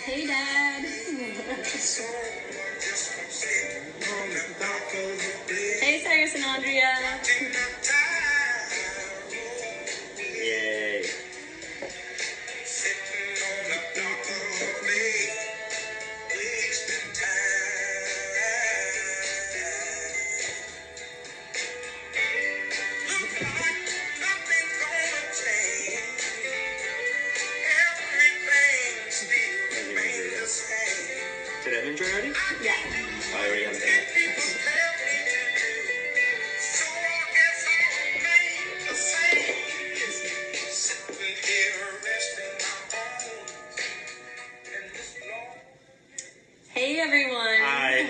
Hey, Dad. Hey, Cyrus and Andrea. Yay. Did Evan join already? Yeah. Oh, I already have that. Hey, everyone. Hi.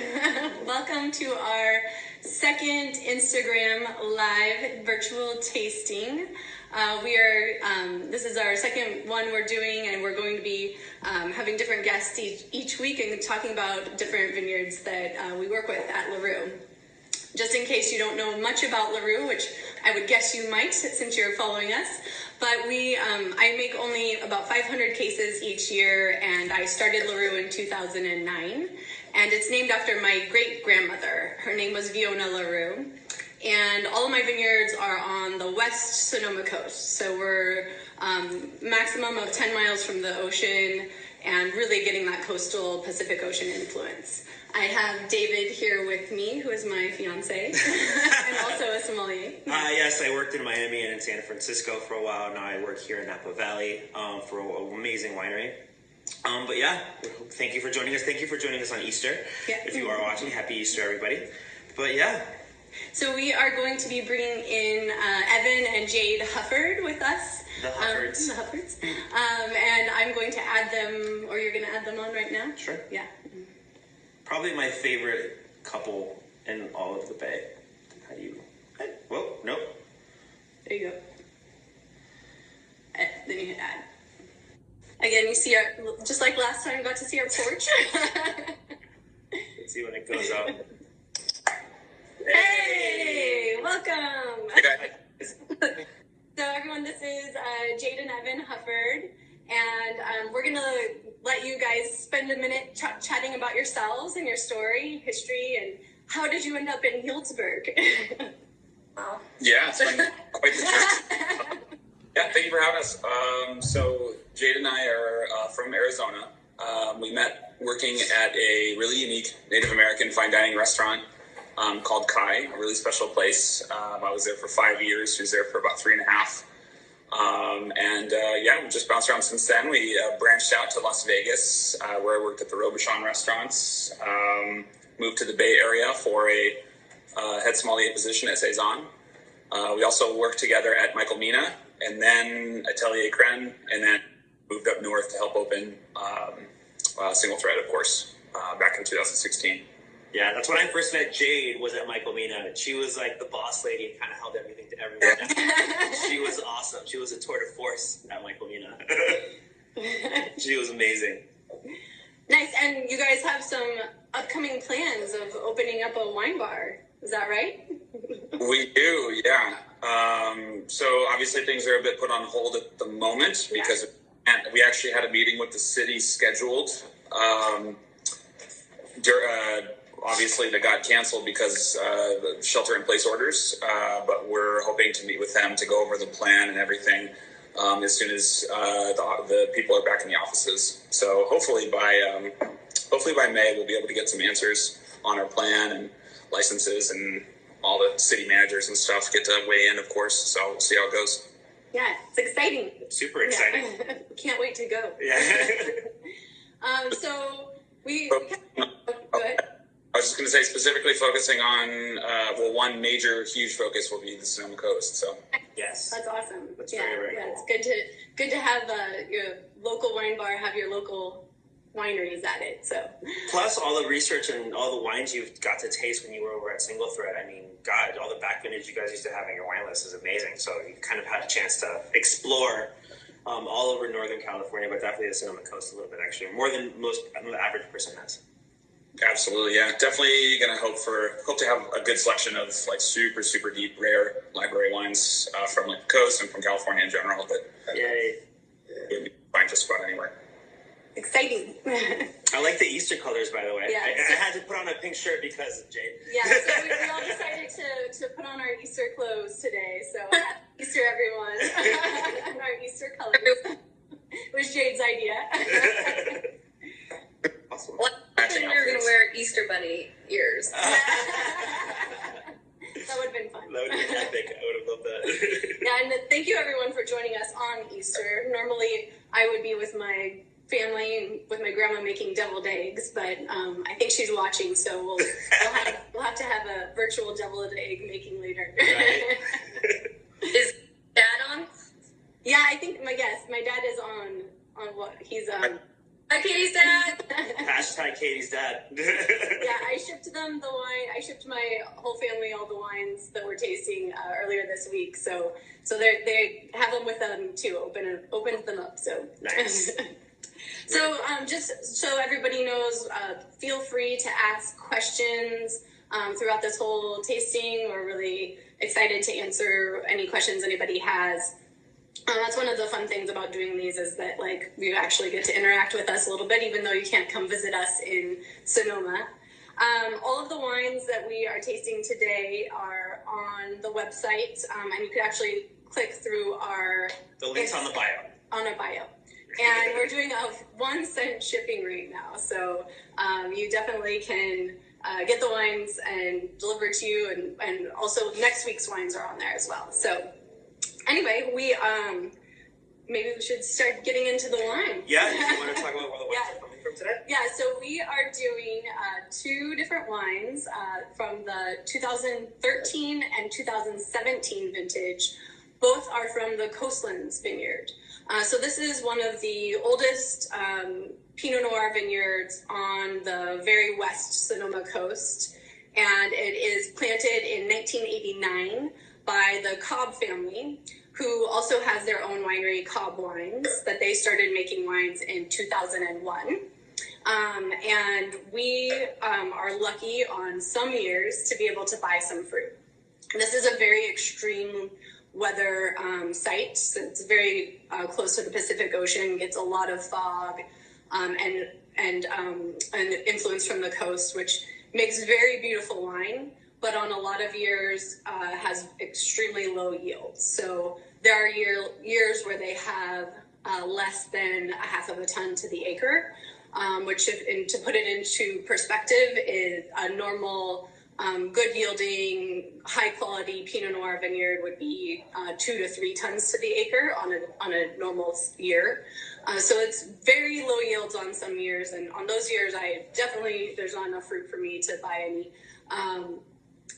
Welcome to our second Instagram live virtual tasting. This is our second one we're doing, and we're going to be having different guests each week and talking about different vineyards that we work with at LaRue. Just in case you don't know much about LaRue, which I would guess you might since you're following us, but I make only about 500 cases each year, and I started LaRue in 2009, and it's named after my great-grandmother. Her name was Fiona LaRue, and all of my vineyards are on the West Sonoma coast, so we're maximum of 10 miles from the ocean and really getting that coastal Pacific Ocean influence. I have David here with me, who is my fiance, and also a sommelier. Yes, I worked in Miami and in San Francisco for a while. Now I work here in Napa Valley for an amazing winery. But yeah, thank you for joining us. Thank you for joining us on Easter. Yeah. If you are watching, happy Easter, everybody. But yeah. So we are going to be bringing in Evan and Jade Hufford with us. The Huffords. The Huffords. And I'm going to add them, or you're going to add them on right now? Sure. Yeah. Probably my favorite couple in all of the Bay. How do you... Whoa, nope. There you go. Then you hit add. Again, you see our, just like last time, you got to see our porch. Let's see when it goes up. Hey, welcome. Hey. So everyone, this is Jade and Evan Hufford, and we're going to let you guys spend a minute chatting about yourselves and your story, history, and how did you end up in Healdsburg? Wow. Yeah, it's been quite the trip. Yeah, thank you for having us. So Jade and I are from Arizona. We met working at a really unique Native American fine dining restaurant called Kai, a really special place. I was there for 5 years. She was there for about 3.5. We've just bounced around since then. We branched out to Las Vegas, where I worked at the Robuchon restaurants. Moved to the Bay Area for a head sommelier position at Saison. We also worked together at Michael Mina, and then Atelier Cren, and then moved up north to help open Single Thread, of course, back in 2016. Yeah, that's when I first met Jade, was at Michael Mina. She was like the boss lady and kind of held everything to everyone. Yeah. She was awesome. She was a tour de force at Michael Mina. She was amazing. Nice. And you guys have some upcoming plans of opening up a wine bar. Is that right? We do, yeah. So obviously things are a bit put on hold at the moment because we actually had a meeting with the city scheduled. Obviously, that got canceled because the shelter-in-place orders, but we're hoping to meet with them to go over the plan and everything as soon as the people are back in the offices. So hopefully by May, we'll be able to get some answers on our plan and licenses, and all the city managers and stuff get to weigh in, of course. So we'll see how it goes. Yeah, it's exciting. Super exciting. Yeah. Can't wait to go. Yeah. So we... Go ahead. I was just going to say, specifically focusing on, one major, huge focus will be the Sonoma Coast. So, yes, that's awesome. That's very cool. It's good to have your local wine bar have your local wineries at it. So, plus all the research and all the wines you've got to taste when you were over at Single Thread. I mean, God, all the back vintage you guys used to have on your wine list is amazing. So you kind of had a chance to explore all over Northern California, but definitely the Sonoma Coast a little bit, actually, more than the average person has. Absolutely, yeah. Definitely going to hope to have a good selection of like super, super deep, rare library wines from like the coast and from California in general. But yay, you'll find just about anywhere. exciting. I like the Easter colors, by the way. Yeah, I had to put on a pink shirt because of Jade. Yeah, so we all decided to put on our Easter clothes today. So happy Easter, everyone. And our Easter colors. It was Jade's idea. Awesome. Well, I think we were going to wear Easter Bunny ears. That would have been fun. That would have been epic. I would have loved that. Yeah, and thank you everyone for joining us on Easter. Normally I would be with my family, with my grandma making deviled eggs, but I think she's watching, so we'll have to have a virtual deviled egg making later. Right. Is Dad on? Yeah, I think my dad is on what he's Hi, Katie's dad. Hashtag Katie's dad. Yeah, I shipped them the wine. I shipped my whole family all the wines that we're tasting earlier this week. So they have them with them too. Opened them up. So Nice. So just so everybody knows, feel free to ask questions throughout this whole tasting. We're really excited to answer any questions anybody has. That's one of the fun things about doing these is that like you actually get to interact with us a little bit, even though you can't come visit us in Sonoma. All of the wines that we are tasting today are on the website, and you could actually click through The link's on the bio. On a bio. And we're doing a 1 cent shipping right now, so you definitely can get the wines and deliver to you, and also next week's wines are on there as well. So anyway, maybe we should start getting into the wine. Yeah, you want to talk about where the wines are coming from today? Yeah, so we are doing 2 different wines from the 2013 and 2017 vintage. Both are from the Coastlands Vineyard. So this is one of the oldest Pinot Noir vineyards on the very west Sonoma coast, and it is planted in 1989 by the Cobb family, who also has their own winery, Cobb Wines, that they started making wines in 2001. And we are lucky on some years to be able to buy some fruit. This is a very extreme weather site. So it's very close to the Pacific Ocean, gets a lot of fog and influence from the coast, which makes very beautiful wine, but on a lot of years has extremely low yields. So there are years where they have less than a half of a ton to the acre, which to put it into perspective is a normal good yielding, high quality Pinot Noir vineyard would be 2 to 3 tons to the acre on a normal year. So it's very low yields on some years, and on those years there's not enough fruit for me to buy any.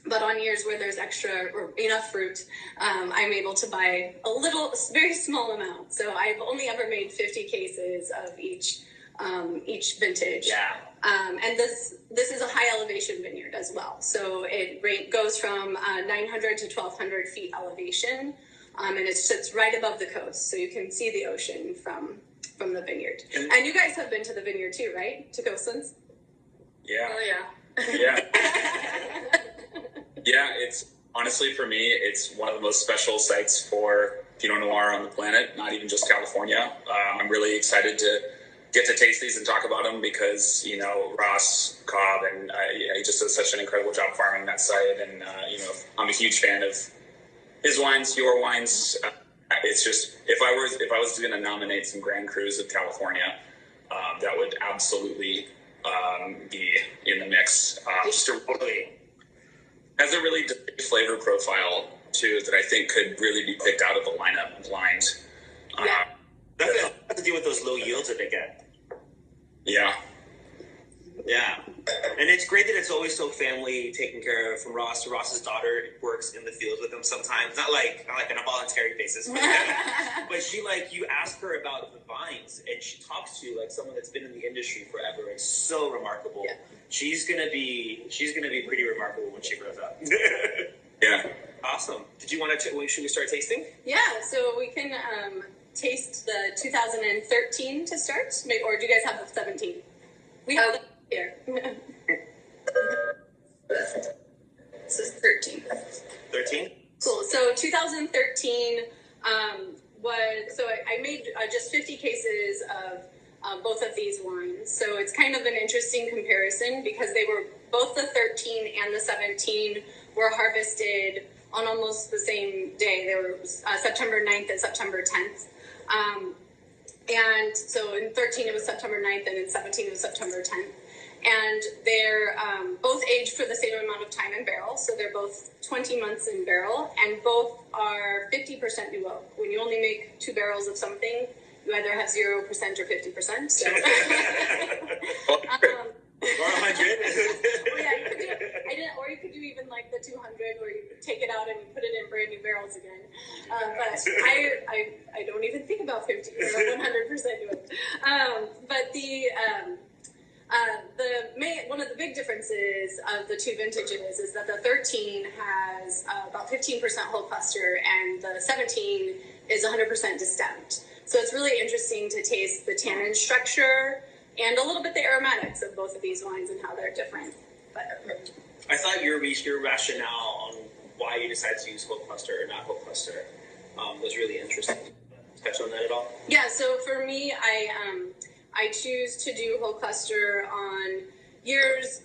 But on years where there's extra or enough fruit, I'm able to buy a very small amount. So I've only ever made 50 cases of each vintage. Yeah. And this is a high elevation vineyard as well. So it goes from 900 to 1,200 feet elevation, and it sits right above the coast, so you can see the ocean from the vineyard. And you guys have been to the vineyard too, right? To Coastlands? Yeah. Oh, yeah. Yeah. Yeah, it's honestly, for me, it's one of the most special sites for Pinot Noir on the planet, not even just California. I'm really excited to get to taste these and talk about them because, Ross Cobb, and he just does such an incredible job farming that site. And, I'm a huge fan of his wines, your wines. It's just, if I was going to nominate some Grand Crus of California, that would absolutely be in the mix. Just a really, has a really distinct flavor profile too that I think could really be picked out of the lineup blind. That has to do with those low yields that they get. Yeah. Yeah. And it's great that it's always so family taken care of from Ross. Ross's daughter works in the field with them sometimes. Not like on a voluntary basis. But she, you ask her about the vines and she talks to someone that's been in the industry forever. It's so remarkable. Yeah. She's gonna be pretty remarkable when she grows up. Yeah. Awesome. Did you want to should we start tasting? Yeah, so we can taste the 2013 to start, or do you guys have the 17? We have them here. This is 13. 13? Cool. So 2013 I made just 50 cases both of these wines. So it's kind of an interesting comparison because they were both the 13 and the 17 were harvested on almost the same day. They were September 9th and September 10th. And so in 13 it was September 9th and in 17 it was September 10th. And they're both aged for the same amount of time in barrel. So they're both 20 months in barrel, and both are 50% new oak. When you only make 2 barrels of something, you either have 0% or 50%. So. Or 100. Yeah, you could do. Or you could do even like the 200, where you take it out and you put it in brand new barrels again. But I don't even think about 50 or 100% new oak. But one of the big differences of the 2 vintages is that the 13 has about 15% whole cluster, and the 17 is 100% destemmed. So it's really interesting to taste the tannin structure and a little bit the aromatics of both of these wines and how they're different. But I thought your rationale on why you decided to use whole cluster or not whole cluster was really interesting. Touch on that at all? Yeah, so for me, I choose to do whole cluster on years.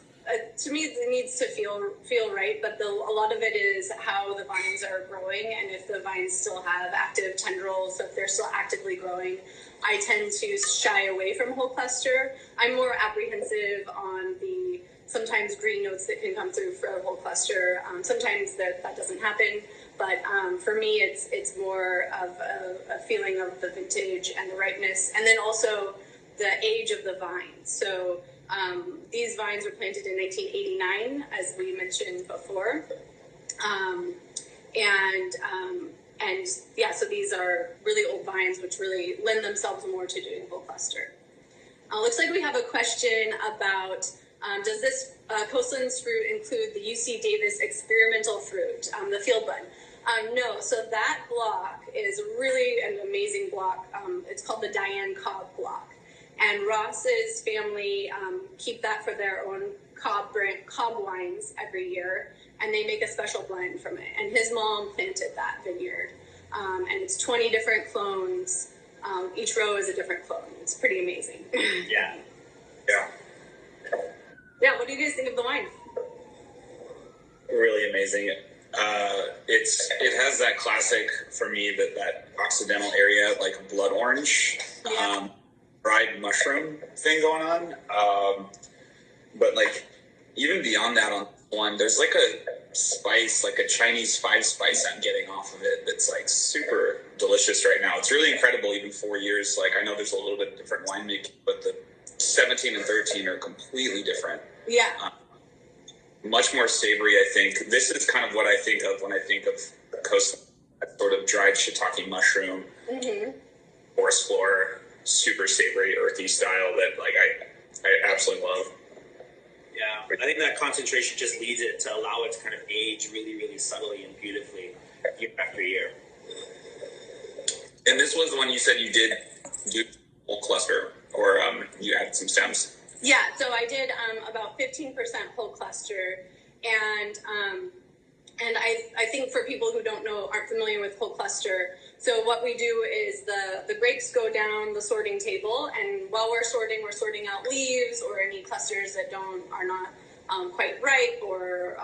To me, it needs to feel right, but a lot of it is how the vines are growing, and if the vines still have active tendrils, so if they're still actively growing, I tend to shy away from whole cluster. I'm more apprehensive on the sometimes green notes that can come through for a whole cluster. Sometimes that doesn't happen, but for me, it's more of a feeling of the vintage and the ripeness, and then also the age of the vines. So these vines were planted in 1989, as we mentioned before. So these are really old vines, which really lend themselves more to doing whole cluster. Looks like we have a question about, does this Coastlands fruit include the UC Davis experimental fruit, the field blend? No, so that block is really an amazing block. It's called the Diane Cobb block. And Ross's family keep that for their own Cobb wines every year, and they make a special blend from it. And his mom planted that vineyard, and it's 20 different clones. Each row is a different clone. It's pretty amazing. Yeah. Yeah. What do you guys think of the wine? Really amazing. It has that classic for me that Occidental area, like blood orange. Yeah. Fried mushroom thing going on, but like even beyond that on one, there's like a spice, like a Chinese 5-spice I'm getting off of it that's like super delicious right now. It's really incredible. Even 4 years, like I know there's a little bit different winemaking, but the 17 and 13 are completely different. Yeah. Much more savory, I think. This is kind of what I think of when I think of coast, sort of dried shiitake mushroom, forest floor. Super savory, earthy style that like I absolutely love. Yeah, I think that concentration just leads it to allow it to kind of age really, really subtly and beautifully year after year. And this was the one you said you did do whole cluster, or you added some stems. Yeah, so I did about 15% whole cluster, and I think for people who aren't familiar with whole cluster, so what we do is the grapes go down the sorting table, and while we're sorting out leaves or any clusters that are not quite ripe or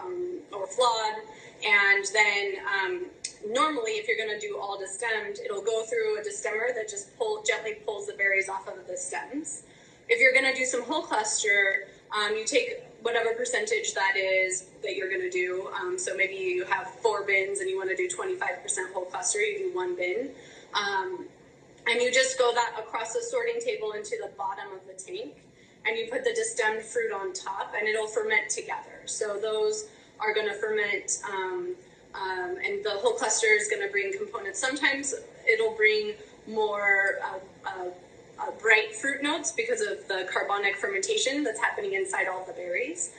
flawed, and then normally if you're going to do all destemmed, it'll go through a destemmer that just gently pulls the berries off of the stems. If you're going to do some whole cluster, you take whatever percentage that is that you're going to do. So maybe you have 4 bins and you want to do 25% whole cluster, you do 1 bin. And you just go that across the sorting table into the bottom of the tank, and you put the destemmed fruit on top, and it'll ferment together. So those are going to ferment, and the whole cluster is going to bring components. Sometimes it'll bring more bright fruit notes because of the carbonic fermentation that's happening inside all the berries.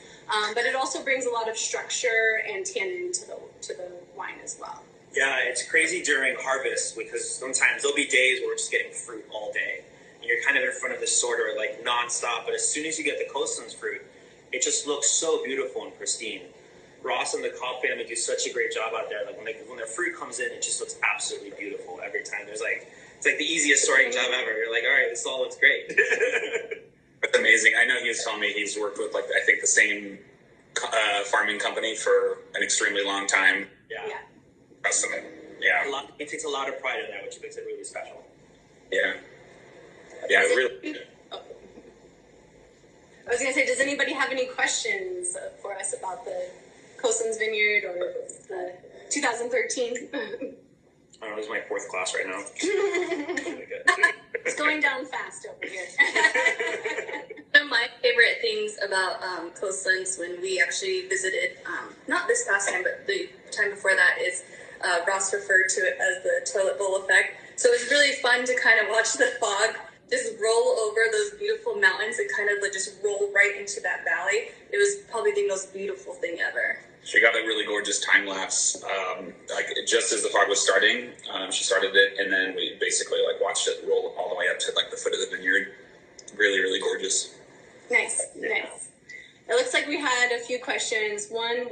But it also brings a lot of structure and tannin to the wine as well. Yeah, it's crazy during harvest because sometimes there'll be days where we're just getting fruit all day. And you're kind of in front of the sorter like nonstop. But as soon as you get the Coastlands fruit, it just looks so beautiful and pristine. Ross and the Cobb family do such a great job out there. Like when their fruit comes in, it just looks absolutely beautiful every time. There's like It's like the easiest sorting job ever. You're like, all right, this all looks great. It's amazing. I know he was telling me he's worked with like I think the same farming company for an extremely long time. Yeah. Awesome. Yeah. It takes a lot of pride in that, which makes it really special. Yeah. Yeah. Really. I was going to say, does anybody have any questions for us about the Coastlands Vineyard or the 2013? I don't know, this is my fourth class right now. It's going down fast over here. One of my favorite things about Coastlands when we actually visited, not this past time, but the time before that, is Ross referred to it as the toilet bowl effect. So it was really fun to kind of watch the fog just roll over those beautiful mountains and kind of like just roll right into that valley. It was probably the most beautiful thing ever. She got a really gorgeous time lapse, like just as the fog was starting. She started it, and then we basically like watched it roll all the way up to like the foot of the vineyard. Really, really gorgeous. Nice. It looks like we had a few questions. One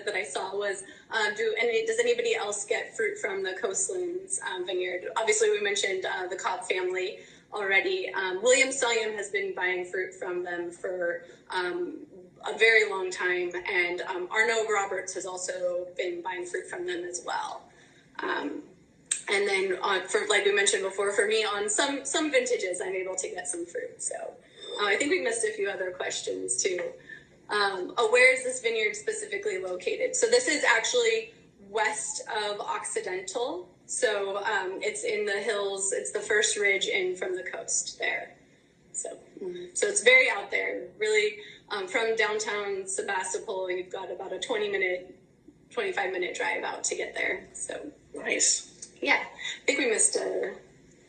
that I saw was, does anybody else get fruit from the Coastlands Vineyard? Obviously, we mentioned the Cobb family already. William Sellium has been buying fruit from them for a very long time, and Arno Roberts has also been buying fruit from them as well. And then, for like we mentioned before, for me on some vintages, I'm able to get some fruit. So I think we missed a few other questions too. Where is this vineyard specifically located? So this is actually west of Occidental. So it's in the hills. It's the first ridge in from the coast there. So it's very out there. Really, from downtown Sebastopol, you've got about a 25-minute drive out to get there. So Nice. Yeah, I think we missed a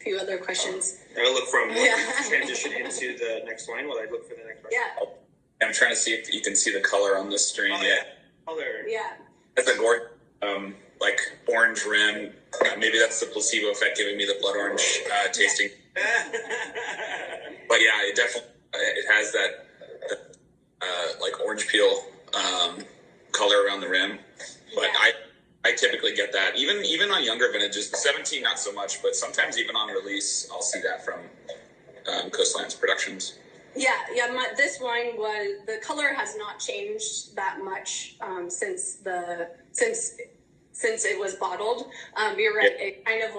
few other questions. I'll look from transition into the next line while I look for the next question. Yeah. I'm trying to see if you can see the color on this stream. Oh, yeah. Color. Yeah. That's a gorgeous, like orange rim. Maybe that's the placebo effect giving me the blood orange tasting. But yeah, it definitely it has that like orange peel color around the rim. But Yeah. I typically get that even on younger vintages. The 17 not so much, but sometimes even on release I'll see that from Coastlands Productions. Yeah. This wine the color has not changed that much since it was bottled. You're right. It kind of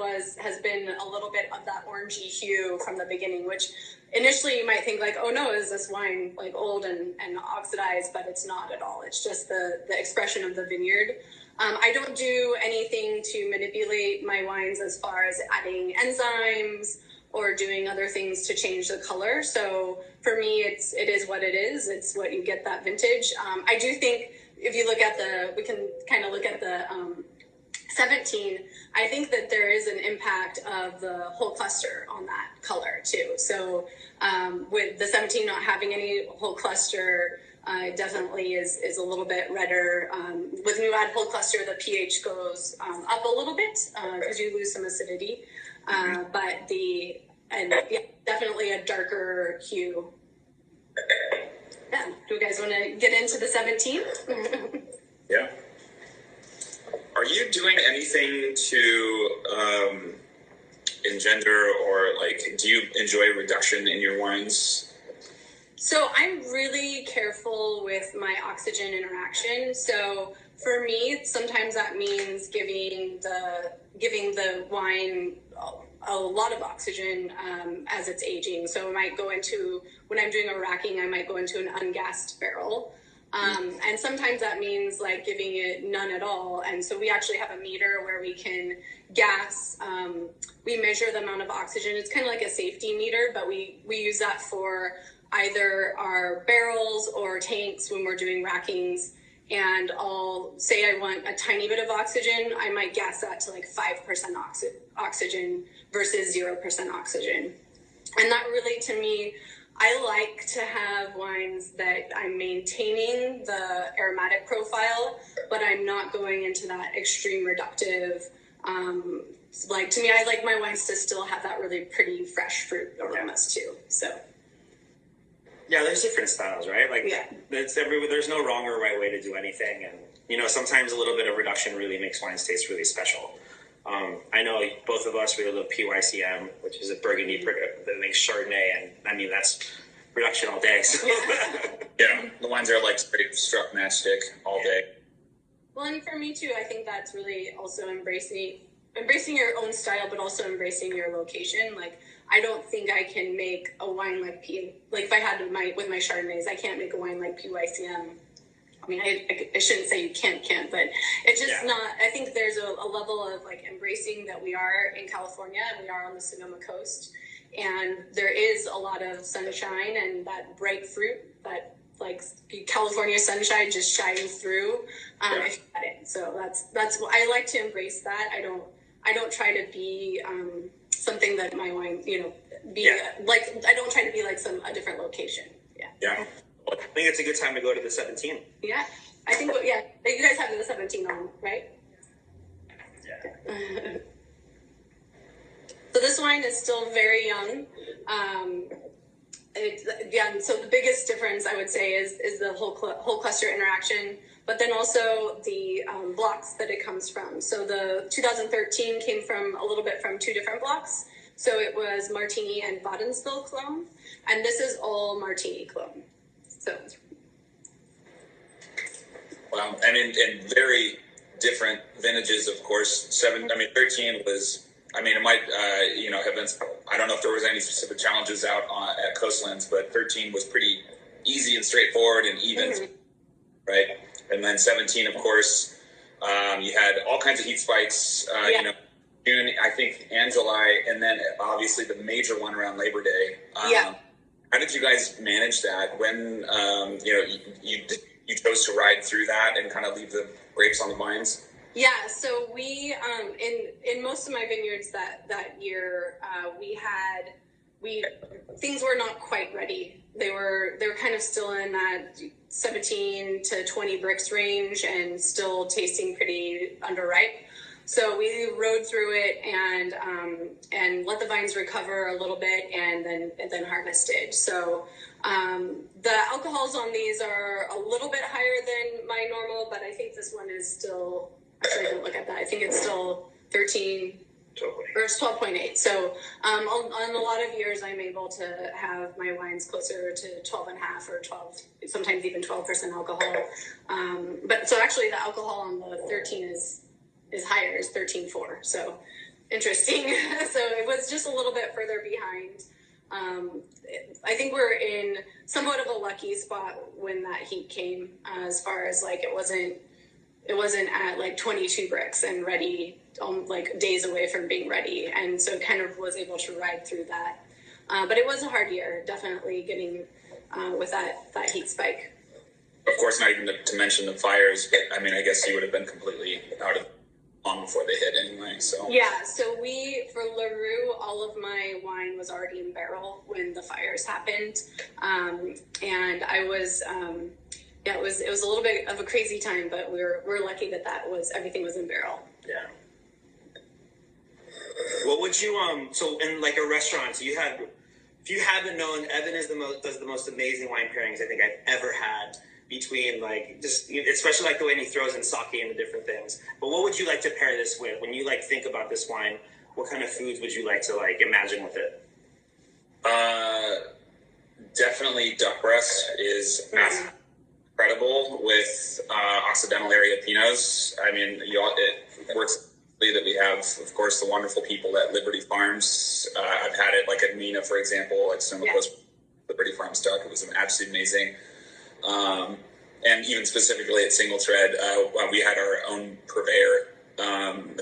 has been a little bit of that orangey hue from the beginning, which initially you might think like, oh no, is this wine like old and oxidized? But it's not at all. It's just the expression of the vineyard. I don't do anything to manipulate my wines as far as adding enzymes or doing other things to change the color. So for me, it is what it is. It's what you get that vintage. I do think if you look at we can kind of look at the 17, I think that there is an impact of the whole cluster on that color too. So with the 17 not having any whole cluster, it definitely is a little bit redder. When you add whole cluster, the pH goes up a little bit because you lose some acidity. But definitely a darker hue. Yeah. Do you guys want to get into the 17? Yeah. Are you doing anything to engender or like, do you enjoy reduction in your wines? So I'm really careful with my oxygen interaction. So for me, sometimes that means giving the wine a lot of oxygen as it's aging. So I might go into, when I'm doing a racking, I might go into an ungassed barrel. And sometimes that means like giving it none at all. And so we actually have a meter where we can gas, we measure the amount of oxygen. It's kind of like a safety meter, but we use that for either our barrels or tanks when we're doing rackings. And I'll say I want a tiny bit of oxygen, I might gas that to like 5% oxygen versus 0% oxygen. And that really, to me, I like to have wines that I'm maintaining the aromatic profile, but I'm not going into that extreme reductive. Like to me, I like my wines to still have that really pretty fresh fruit aromas too. So. Yeah, there's different styles, right? Like, Yeah. There's no wrong or right way to do anything, and sometimes a little bit of reduction really makes wines taste really special. I know both of us really love PYCM, which is a Burgundy that makes Chardonnay, and I mean that's production all day. So. Yeah, the wines are like straight struck matchstick all day. Well, and for me too, I think that's really also embracing your own style, but also embracing your location. Like, I don't think I can make a wine like if I had with my Chardonnays, I can't make a wine like PYCM. I mean, I shouldn't say you can't, but it's just not. I think there's a level of like embracing that we are in California and we are on the Sonoma coast, and there is a lot of sunshine and that bright fruit that like California sunshine just shines through. If you had it, so that's I like to embrace that. I don't try to be something that my wine, like I don't try to be like a different location. Yeah. I think it's a good time to go to the 17. Yeah, I think. Yeah, you guys have the 17 on, right? Yeah. So this wine is still very young. So the biggest difference I would say is the whole cluster interaction, but then also the blocks that it comes from. So the 2013 came from a little bit from two different blocks. So it was Martini and Wadensville clone, and this is all Martini clone. So, wow, I mean, and very different vintages, of course. 13 was, I mean, it might, have been, I don't know if there was any specific challenges out at Coastlands, but 13 was pretty easy and straightforward and even, right? And then 17, of course, you had all kinds of heat spikes, June, I think, and July, and then obviously the major one around Labor Day. How did you guys manage that when you chose to ride through that and kind of leave the grapes on the vines? Yeah, so we in most of my vineyards that year things were not quite ready. They were kind of still in that 17 to 20 bricks range and still tasting pretty underripe. So we rode through it and let the vines recover a little bit and then harvested. So the alcohols on these are a little bit higher than my normal, but I think this one is still, actually I didn't look at that. I think it's still 13 or it's 12.8. So on a lot of years, I'm able to have my wines closer to 12 and a half or 12, sometimes even 12% alcohol. But so actually the alcohol on the 13 is higher, is 13.4. So interesting. So it was just a little bit further behind. I think we're in somewhat of a lucky spot when that heat came, as far as like it wasn't at like 22 bricks and ready, like days away from being ready, and so kind of was able to ride through that. But it was a hard year, definitely getting with that heat spike. Of course, not even to mention the fires, but I mean, I guess you would have been completely out of long before they hit anyway. So yeah, so for LaRue, all of my wine was already in barrel when the fires happened, and I was. It was a little bit of a crazy time, but we're lucky that everything was in barrel. Yeah. What would you so in like a restaurant? So if you haven't known, Evan does the most amazing wine pairings I think I've ever had, between like just especially like the way he throws in sake and the different things. But what would you like to pair this with when you like think about this wine? What kind of foods would you like to like imagine with it? Definitely duck breast is incredible with Occidental area Pinots. I mean, it works that we have, of course, the wonderful people at Liberty Farms. I've had it like at Mina, for example, like Sonoma Coast Liberty Farms duck. It was absolutely amazing. And even specifically at Single Thread, we had our own purveyor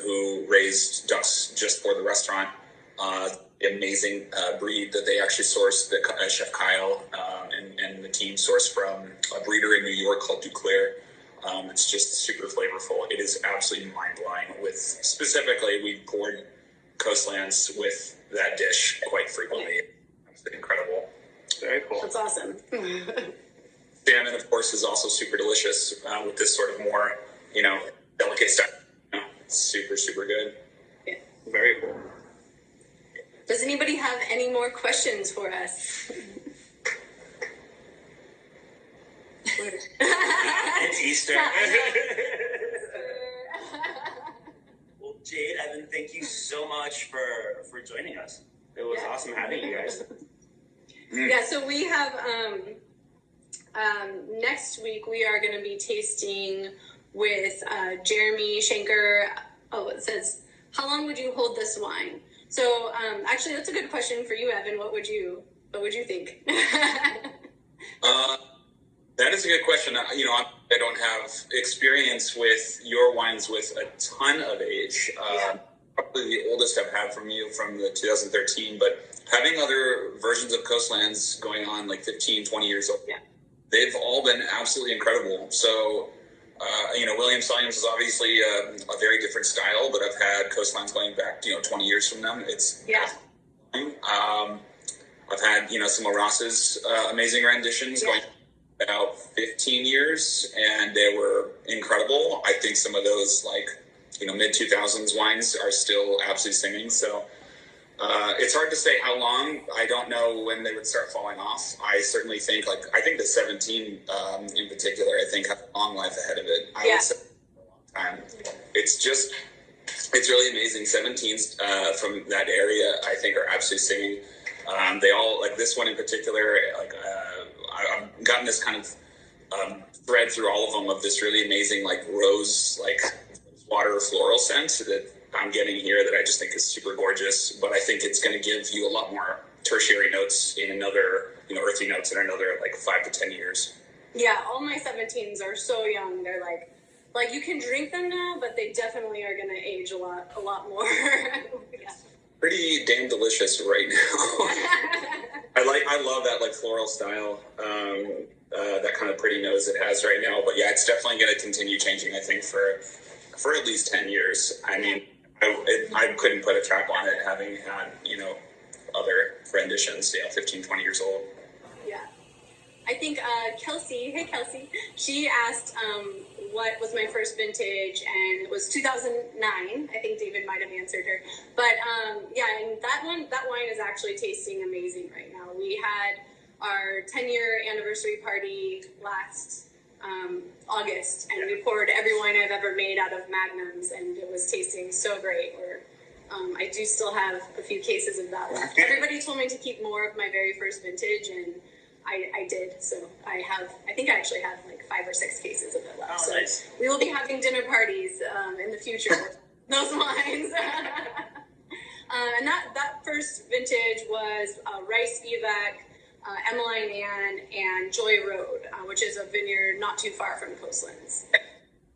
who raised ducks just for the restaurant. Amazing breed that they actually sourced, that Chef Kyle and the team sourced from a breeder in New York called Duclair. It's just super flavorful. It is absolutely mind-blowing. Specifically, we poured Coastlands with that dish quite frequently. It's incredible. Very cool. That's awesome. Salmon, of course, is also super delicious with this sort of more, delicate stuff. It's super, super good. Yeah. Very cool. Does anybody have any more questions for us? It's Easter. Yeah, Jade, Evan, thank you so much for joining us. It was awesome having you guys. Yeah, so we have next week we are going to be tasting with Jeremy Shanker. Oh, it says, how long would you hold this wine? So actually, that's a good question for you, Evan. What would you think? That is a good question. I don't have experience with your wines with a ton of age. Probably the oldest I've had from you from the 2013, but having other versions of Coastlands going on like 15, 20 years old, they've all been absolutely incredible. So, Williams Williams is obviously a very different style, but I've had Coastlands going back, 20 years from them. It's I've had, some of Ross's amazing renditions going about 15 years, and they were incredible. I think some of those, mid 2000s wines are still absolutely singing. So it's hard to say how long. I don't know when they would start falling off. I certainly think, the 17 in particular, I think have a long life ahead of it. I would say for a long time. It's really amazing. 17s from that area, I think, are absolutely singing. They all, this one in particular, I've gotten this kind of thread through all of them of this really amazing, rose, water floral scent that I'm getting here that I just think is super gorgeous. But I think it's going to give you a lot more tertiary notes in another, earthy notes in another 5 to 10 years. Yeah, all my 17s are so young. They're like you can drink them now, but they definitely are going to age a lot more. Pretty damn delicious right now. I love that floral style, that kind of pretty nose it has right now. But yeah, it's definitely going to continue changing, I think, for at least 10 years. I mean, I couldn't put a cap on it having had, other renditions, 15, 20 years old. Yeah. I think Kelsey, hey Kelsey, she asked what was my first vintage, and it was 2009. I think David might have answered her. But and that wine is actually tasting amazing right now. We had our 10-year anniversary party last August, and we poured every wine I've ever made out of magnums, and it was tasting so great. I do still have a few cases of that left. Everybody told me to keep more of my very first vintage, and I did. So I think I actually have 5 or 6 cases of it left. Oh, so nice. we will be having dinner parties in the future with those wines. And that first vintage was Rice Evac, Emmeline Ann, and Joy Road, which is a vineyard not too far from Coastlands.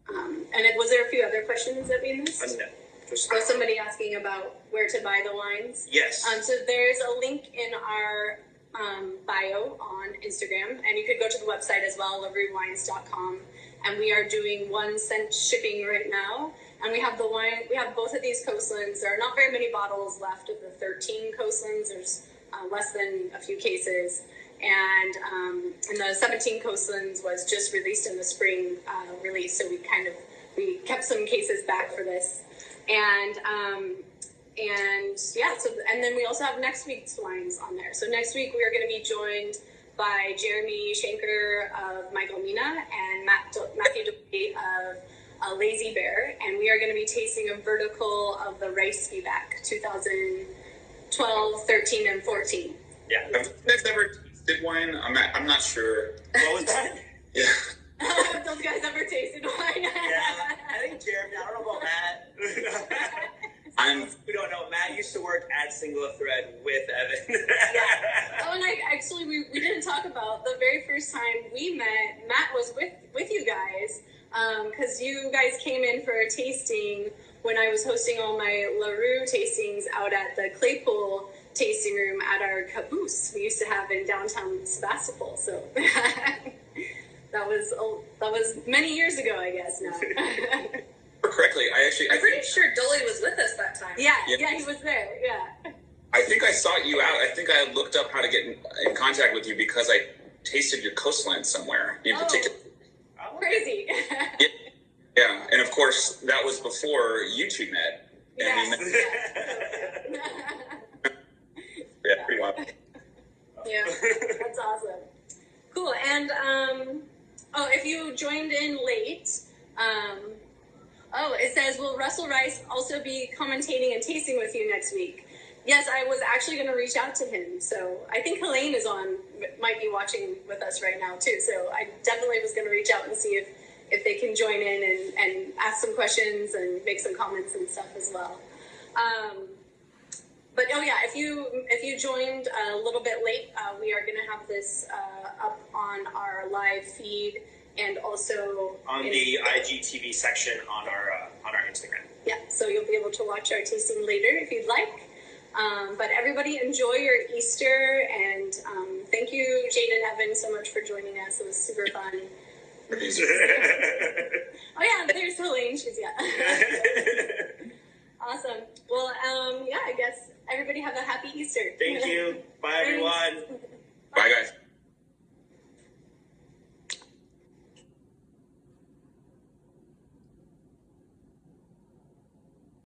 Was there a few other questions that we missed? No. Was somebody asking about where to buy the wines? Yes. So there's a link in our bio on Instagram, and you could go to the website as well, laruewines.com. And we are doing 1 cent shipping right now. And we have both of these Coastlands. There are not very many bottles left of the 13 Coastlands. There's less than a few cases. And the 17 Coastlands was just released in the spring release. So we kept some cases back for this. And then we also have next week's wines on there. So next week we are going to be joined by Jeremy Shanker of Michael Mina and Matthew DeWay of Lazy Bear, and we are going to be tasting a vertical of the Rice Feedback 2012, 13, and 14. Yeah, I've never tasted wine. I'm not sure. What was that? Yeah. Have those guys ever tasted wine? Yeah, I think Jeremy. I don't know about Matt. We don't know. Matt used to work at Single Thread with Evan. Oh, and we didn't talk about the very first time we met. Matt was with you guys because you guys came in for a tasting when I was hosting all my LaRue tastings out at the Claypool tasting room at our caboose we used to have in downtown Sebastopol. So that was many years ago, I guess now. Correctly, I'm pretty sure Dolly was with us that time. Yeah, he was there. Yeah. I think I sought you out. I think I looked up how to get in contact with you because I tasted your Coastlands somewhere in particular. Crazy. Yeah, and of course that was before you two met. Yes. Yeah, pretty wild. Yeah, that's awesome. Cool. And if you joined in late, Oh, it says, will Russell Rice also be commentating and tasting with you next week? Yes, I was actually going to reach out to him. So I think Helene might be watching with us right now too. So I definitely was going to reach out and see if they can join in and ask some questions and make some comments and stuff as well. But oh yeah, if you joined a little bit late, we are going to have this up on our live feed and also on the IGTV section on our Instagram. Yeah, so you'll be able to watch our tasting later if you'd like. But everybody enjoy your Easter, and thank you, Jade and Evan, so much for joining us. It was super fun. Oh yeah, there's Helene. She's Awesome. Well, yeah, I guess everybody have a happy Easter. Thank you. Bye, everyone. Bye, guys.